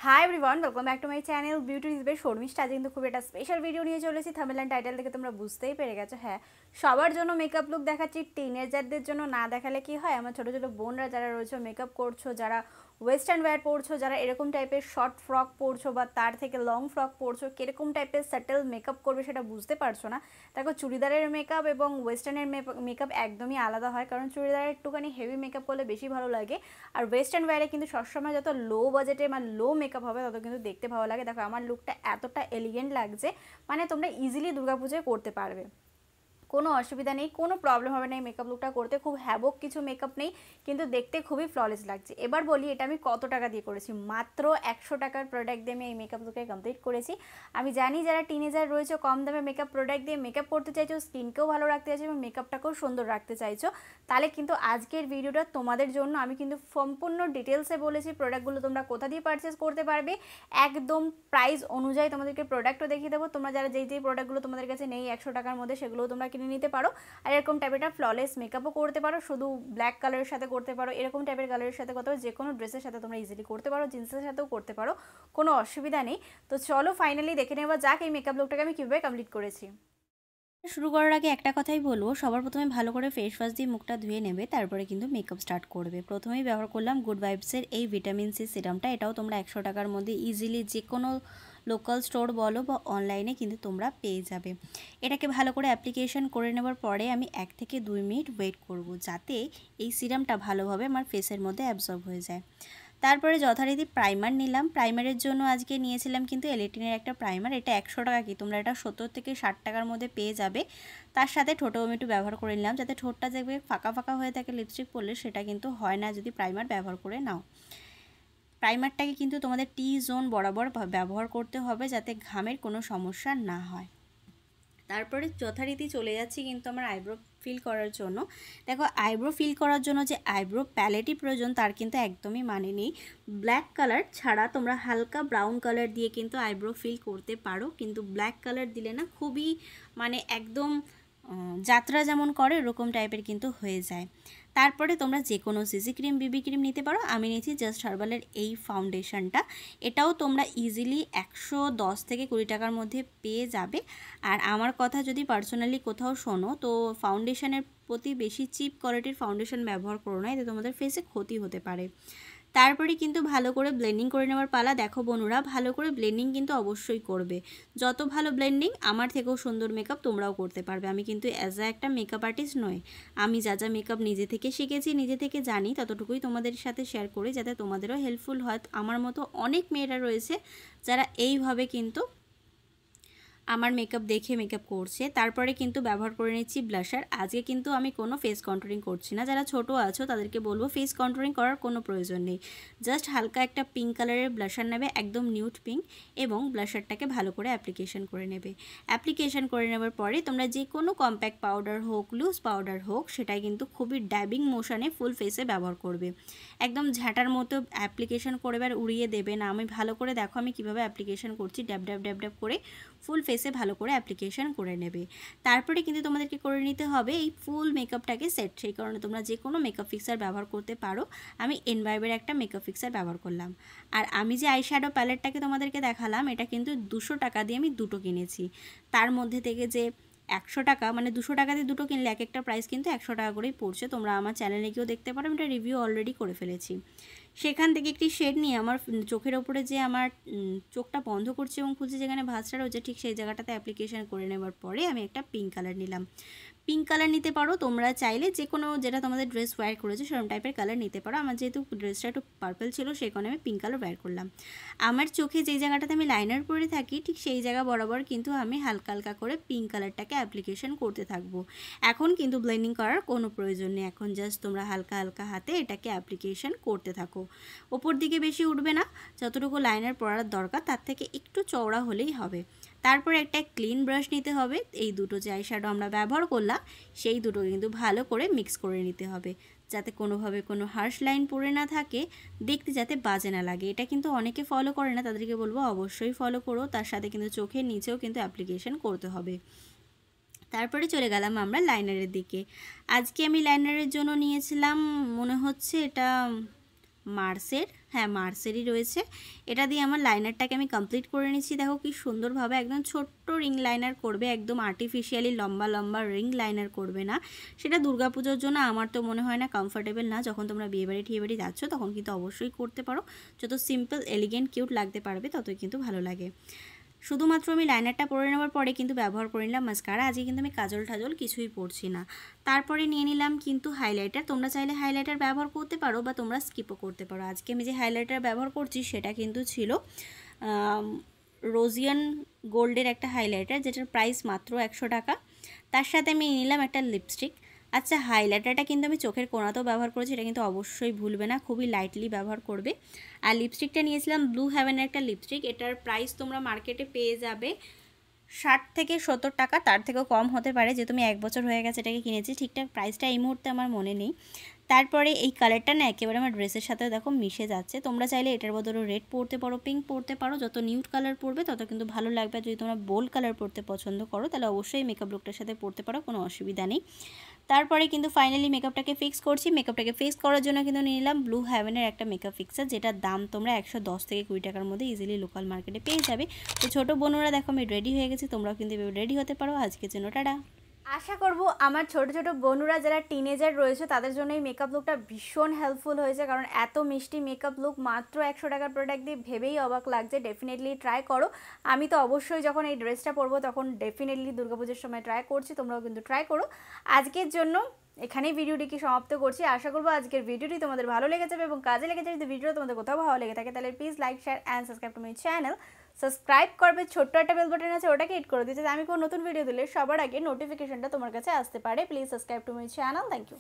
High everyone, welcome back to my channel beauty is best. Sharmishtha আজ কিন্তু খুব একটা স্পেশাল ভিডিও নিয়ে চলেছি। থাম্বনেল এন্ড টাইটেল দেখে তোমরা বুঝতেই পেরে গেছো। হ্যাঁ, সবার জন্য মেকআপ লুক দেখাচ্ছি, টিনেজারদের জন্য না দেখালে কি হয়। আমার ছোটো ছোটো বোনরা যারা রয়েছে, মেকআপ করছো, যারা ওয়েস্টার্ন ওয়্যার পরছো, যারা এরকম টাইপের শর্ট ফ্রক পরছো বা তার থেকে লং ফ্রক পরছো, কীরকম টাইপের সাটেল মেকআপ করবে সেটা বুঝতে পারছো না। দেখো, চুড়িদারের মেকআপ এবং ওয়েস্টার্নের মেকআপ একদমই আলাদা হয়, কারণ চুড়িদারের একটুখানি হেভি মেকআপ করলে বেশি ভালো লাগে। আর ওয়েস্টার্ন ওয়্যারে কিন্তু সবসময় যত লো বাজেটে বা লো মেকআপ হবে তত কিন্তু দেখতে ভালো লাগে। দেখো, আমার লুকটা এতটা এলিগেন্ট লাগছে, মানে তোমরা ইজিলি দুর্গাপুজোয় করতে পারবে, কোনো অসুবিধা নেই, কোনো প্রবলেম হবে না এই মেকআপ লুকটা করতে। খুব হ্যাবক কিছু মেকআপ নেই, কিন্তু দেখতে খুবই ফ্ললেস লাগছে। এবার বলি, এটা আমি কত টাকা দিয়ে করেছি। মাত্র 100 টাকার প্রোডাক্ট দিয়ে আমি এই মেকআপ লুকে কমপ্লিট করেছি। আমি জানি যারা টিনেজার রয়েছে, কম দামে মেকআপ প্রোডাক্ট দিয়ে মেকআপ করতে চাইছো, স্কিনকেও ভালো রাখতে চাইছো এবং মেকআপটাকেও সুন্দর রাখতে চাইছো, তাহলে কিন্তু আজকের ভিডিওটা তোমাদের জন্য। আমি কিন্তু সম্পূর্ণ ডিটেলসে বলেছি প্রোডাক্টগুলো তোমরা কোথা দিয়ে পারচেস করতে পারবে, একদম প্রাইস অনুযায়ী তোমাদেরকে প্রোডাক্টও দেখিয়ে দেবো। তোমরা যারা যেই প্রোডাক্টগুলো তোমাদের কাছে নেই 100 টাকার মধ্যে, সেগুলোও তোমরা কিনে নিতে পারো। আর এরকম টাইপের ফ্ললেস মেকআপও করতে পারো, শুধু ব্ল্যাক কালারের সাথে করতে পারো, এরকম টাইপের কালারের সাথে করতে পারো, যে কোনো ড্রেসের সাথে তোমরা ইজিলি করতে পারো, জিন্সের সাথেও করতে পারো, কোনো অসুবিধা নেই। তো চলো ফাইনালি দেখে নেওয়া যাক এই মেকআপ লুকটাকে আমি কীভাবে কমপ্লিট করেছি। শুরু করার আগে একটা কথাই বলবো, সবার প্রথমে ভালো করে ফেস ওয়াশ দিয়ে মুখটা ধুয়ে নেবে, তারপরে কিন্তু মেকআপ স্টার্ট করবে। প্রথমেই ব্যবহার করলাম গুড ভাইবসের এই ভিটামিন সি সিরামটা। এটাও তোমরা 100 টাকার মধ্যে ইজিলি যে কোনো লোকাল স্টোর বলো বা অনলাইনে কিন্তু তোমরা পেয়ে যাবে। এটাকে ভালো করে অ্যাপ্লিকেশন করে নেবার পরে আমি 1 থেকে 2 মিনিট ওয়েট করব, যাতে এই সিরামটা ভালোভাবে আমার ফেসের মধ্যে অ্যাবজর্ব হয়ে যায়। তারপরে যথারীতি প্রাইমার নিলাম। প্রাইমারের জন্য আজকে নিয়েছিলাম কিন্তু এলেটিনের একটা প্রাইমার। এটা 100 টাকা, কি তোমরা এটা 70 থেকে 60 টাকার মধ্যে পেয়ে যাবে। তার সাথে ঠোঁটেও আমি একটু ব্যবহার করে নিলাম, যাতে ঠোঁটটা দেখবে ফাঁকা ফাঁকা হয়ে থাকে লিপস্টিক পরলে, সেটা কিন্তু হয় না যদি প্রাইমার ব্যবহার করে নাও। প্রাইমারটাকে কিন্তু তোমাদের টি জোন বরাবর ব্যবহার করতে হবে, যাতে ঘামের কোনো সমস্যা না হয়। তারপরে যথারীতি চলে যাচ্ছি কিন্তু আমার আইব্রো ফিল করার জন্য। দেখো, আইব্রো ফিল করার জন্য যে আইব্রো প্যালেটই প্রয়োজন তার কিন্তু একদমই মানে নেই। ব্ল্যাক কালার ছাড়া তোমরা হালকা ব্রাউন কালার দিয়ে কিন্তু আইব্রো ফিল করতে পারো, কিন্তু ব্ল্যাক কালার দিলে না খুবই মানে একদম যাত্রা যেমন করে এরকম টাইপের কিন্তু হয়ে যায়। তারপরে তোমরা যে কোনো সিসি ক্রিম, বিবি ক্রিম নিতে পারো। আমি নিয়েছি জাস্ট হার্বালের এই ফাউন্ডেশনটা। এটাও তোমরা ইজিলি 110 থেকে 20 টাকার মধ্যে পেয়ে যাবে। আর আমার কথা যদি পার্সোনালি কোথাও শোনো, তো ফাউন্ডেশনের প্রতি বেশি চিপ কোয়ালিটির ফাউন্ডেশন ব্যবহার করো না, এতে তোমাদের ফেসে ক্ষতি হতে পারে। তারপরে কিন্তু ভালো করে ব্লেন্ডিং করে নেওয়ার পালা। দেখো বন্ধুরা, ভালো করে ব্লেন্ডিং কিন্তু অবশ্যই করবে। যত ভালো ব্লেন্ডিং, আমার থেকেও সুন্দর মেকআপ তোমরাও করতে পারবে। আমি কিন্তু অ্যাজ একটা মেকআপ আর্টিস্ট নই, আমি যা যা মেকআপ নিজে থেকে শিখেছি, নিজে থেকে জানি, ততটুকুই তোমাদের সাথে শেয়ার করি, যাতে তোমাদেরও হেল্পফুল হয়। আমার মতো অনেক মেয়েরা রয়েছে যারা এইভাবে কিন্তু আমার মেকআপ দেখে মেকআপ করছে। তারপরে কিন্তু ব্যবহার করে নিচ্ছি ব্লাশার। আজকে কিন্তু আমি কোনো ফেস কন্ট্রোলিং করছি না। যারা ছোট আছো তাদেরকে বলবো ফেস কন্ট্রোলিং করার কোনো প্রয়োজন নেই। জাস্ট হালকা একটা পিঙ্ক কালারের ব্লাশার নেবে, একদম নিউড পিঙ্ক, এবং ব্লাশারটাকে ভালো করে অ্যাপ্লিকেশন করে নেবে। অ্যাপ্লিকেশন করে নেবার পরে তোমরা যে কোনো কম্প্যাক্ট পাউডার হোক, লুজ পাউডার হোক, সেটাই কিন্তু খুবই ড্যাবিং মোশনে ফুল ফেসে ব্যবহার করবে। একদম ঝাঁটার মতো অ্যাপ্লিকেশন করে আর উড়িয়ে দেবে না। আমি ভালো করে দেখো আমি কীভাবে অ্যাপ্লিকেশন করছি, ড্যাব ড্যাব ড্যাব ড্যাব করে ফুল ফেসে ভালো করে অ্যাপ্লিকেশন করে নেবে। তারপরে কিন্তু তোমাদেরকে করে নিতে হবে এই ফুল মেকআপটাকে সেট। সেই কারণে তোমরা যে কোনো মেকআপ ফিক্সার ব্যবহার করতে পারো। আমি এনভাইবের একটা মেকআপ ফিক্সার ব্যবহার করলাম। আর আমি যে আইশ্যাডো প্যালেটটাকে তোমাদেরকে দেখালাম, এটা কিন্তু 200 টাকা দিয়ে আমি দুটো কিনেছি। তার মধ্যে থেকে যে 100 টাকা, মানে 200 টাকা দিয়ে দুটো কিনলে এক একটা প্রাইস কিন্তু 100 টাকা করেই পড়ছে। তোমরা আমার চ্যানেলে গিয়েও দেখতে পারো, আমি এটা রিভিউ অলরেডি করে ফেলেছি। সেখান থেকে একটি শেড নিয়ে আমার চোখের ওপরে যে আমার চোখটা বন্ধ করছে এবং খুলছে, যেখানে ভাঁজটা রয়েছে ঠিক সেই জায়গাটাতে অ্যাপ্লিকেশন করে নেবার পরে আমি একটা পিঙ্ক কালার নিলাম। পিঙ্ক কালার নিতে পারো তোমরা চাইলে, যে কোনো যেটা তোমাদের ড্রেস ওয়্যার করেছে সেরকম টাইপের কালার নিতে পারো। আমার যেহেতু ড্রেসটা একটু পার্পল ছিল, সেই কারণে আমি পিঙ্ক কালার ওয়্যার করলাম। আমার চোখে যেই জায়গাটাতে আমি লাইনার পরে থাকি ঠিক সেই জায়গা বরাবর কিন্তু আমি হালকা হালকা করে পিঙ্ক কালারটাকে অ্যাপ্লিকেশন করতে থাকবো। এখন কিন্তু ব্লেন্ডিং করার কোনো প্রয়োজন নেই, এখন জাস্ট তোমরা হালকা হালকা হাতে এটাকে অ্যাপ্লিকেশন করতে থাকো। ওপর দিকে বেশি উঠবে না, যতটুকু লাইনার পরার দরকার তার থেকে একটু চওড়া হলেই হবে। তারপরে একটা ক্লিন ব্রাশ নিতে হবে। এই দুটো যে আইশ্যাডো আমরা ব্যবহার করলাম, সেই দুটো কিন্তু ভালো করে মিক্স করে নিতে হবে, যাতে কোনোভাবে কোনো হার্শ লাইন পড়ে না থাকে, দেখতে যাতে বাজে না লাগে। এটা কিন্তু অনেকে ফলো করে না, তাদেরকে বলবো অবশ্যই ফলো করো। তার সাথে কিন্তু চোখের নিচেও কিন্তু অ্যাপ্লিকেশন করতে হবে। তারপরে চলে গেলাম আমরা লাইনারের দিকে। আজকে আমি লাইনারের জন্য নিয়েছিলাম, মনে হচ্ছে এটা মার্সের, হ্যাঁ মার্সেরই রয়েছে। এটা দিয়ে আমার লাইনারটাকে আমি কমপ্লিট করে নিচ্ছি। দেখো কি সুন্দরভাবে একদম ছোট্ট রিং লাইনার করবে, একদম আর্টিফিশিয়ালি লম্বা লম্বা রিং লাইনার করবে না। সেটা দুর্গাপুজোর জন্য আমার তো মনে হয় না কমফোর্টেবল না। যখন তোমরা বিয়েবাড়ি টিয়েবাড়ি যাচ্ছ তখন কিন্তু অবশ্যই করতে পারো। যত সিম্পল এলিগেন্ট কিউট লাগতে পারবে ততই কিন্তু ভালো লাগে। শুধুমাত্র আমি লাইনারটা পরে নেওয়ার পরে কিন্তু ব্যবহার করে নিলাম মাস্কারা। আজকে কিন্তু আমি কাজল টাজল কিছুই পরছি না। তারপরে নিয়ে নিলাম কিন্তু হাইলাইটার। তোমরা চাইলে হাইলাইটার ব্যবহার করতে পারো বা তোমরা স্কিপও করতে পারো। আজকে আমি যে হাইলাইটার ব্যবহার করছি সেটা কিন্তু ছিল রোজিয়ান গোল্ডের একটা হাইলাইটার, যেটার প্রাইস মাত্র 100 টাকা। তার সাথে আমি নিয়ে নিলাম একটা লিপস্টিক। আচ্ছা, হাইলাইটারটা কিন্তু আমি চোখের কোণাতেও ব্যবহার করেছি, এটা কিন্তু অবশ্যই ভুলবে না, খুবই লাইটলি ব্যবহার করবে। আর লিপস্টিকটা নিয়েছিলাম ব্লু হেভেনের একটা লিপস্টিক। এটার প্রাইস তোমরা মার্কেটে পেয়ে যাবে 60 থেকে 70 টাকা, তার থেকেও কম হতে পারে, যেহেতু আমি 1 বছর হয়ে গেছে এটাকে কিনেছি। ঠিকঠাক প্রাইসটা এই মুহূর্তে আমার মনে নেই। তারপরে এই কালারটা না একেবারে আমার ড্রেসের সাথে দেখো মিশে যাচ্ছে। তোমরা চাইলে এটার বদলে রেড পরতে পারো, পিঙ্ক পরতে পারো। যত নিউড কালার পরবে তত কিন্তু ভালো লাগবে। যদি তোমরা বোল্ড কালার পরতে পছন্দ করো তাহলে অবশ্যই মেকআপ লুকটার সাথে পরতে পারো, কোনো অসুবিধা নেই। তারপরে কিন্তু ফাইনালি মেকআপটাকে ফিক্স করছি। মেকআপটাকে ফিক্স করার জন্য কিন্তু নিয়ে নিলাম ব্লু হেভেনের একটা মেকআপ ফিক্সার, যেটার দাম তোমরা 110 থেকে 20 টাকার মধ্যে ইজিলি লোকাল মার্কেটে পেয়ে যাবে। তো ছোটো বোনরা দেখো আমি রেডি হয়ে গেছি, তোমরাও কিন্তু রেডি হতে পারো। আজকের জন্য টাটা। আশা করব আমার ছোট ছোট বোনুরা যারা টিনেজার রয়েছে তাদের জন্য এই মেকআপ লুকটা ভীষণ হেল্পফুল হয়েছে, কারণ এত মিষ্টি মেকআপ লুক মাত্র 100 টাকার প্রোডাক্ট দিয়ে ভেবেই অবাক লাগছে। ডেফিনেটলি ট্রাই করো। আমি তো অবশ্যই যখন এই ড্রেসটা পরবো তখন ডেফিনেটলি দুর্গাপুজোর সময় ট্রাই করছি, তোমরাও কিন্তু ট্রাই করো। আজকের জন্য এখানেই ভিডিওটিকে সমাপ্ত করছি। আশা করবো আজকের ভিডিওটি তোমাদের ভালো লেগে যাবে এবং কাজে লেগে যাবে। যদি ভিডিওটা তোমাদের কোথাও ভালো লেগে থাকে তাহলে please like share and subscribe to my channel. Subscribe করবে, ছোট্ট একটা বেল বাটন আছে ওটাকে হিট করে দিতে, আমি কোনো নতুন ভিডিও দিলে সবার আগে নোটিফিকেশনটা তোমার কাছে আসতে পারে। Please subscribe to my channel. Thank you.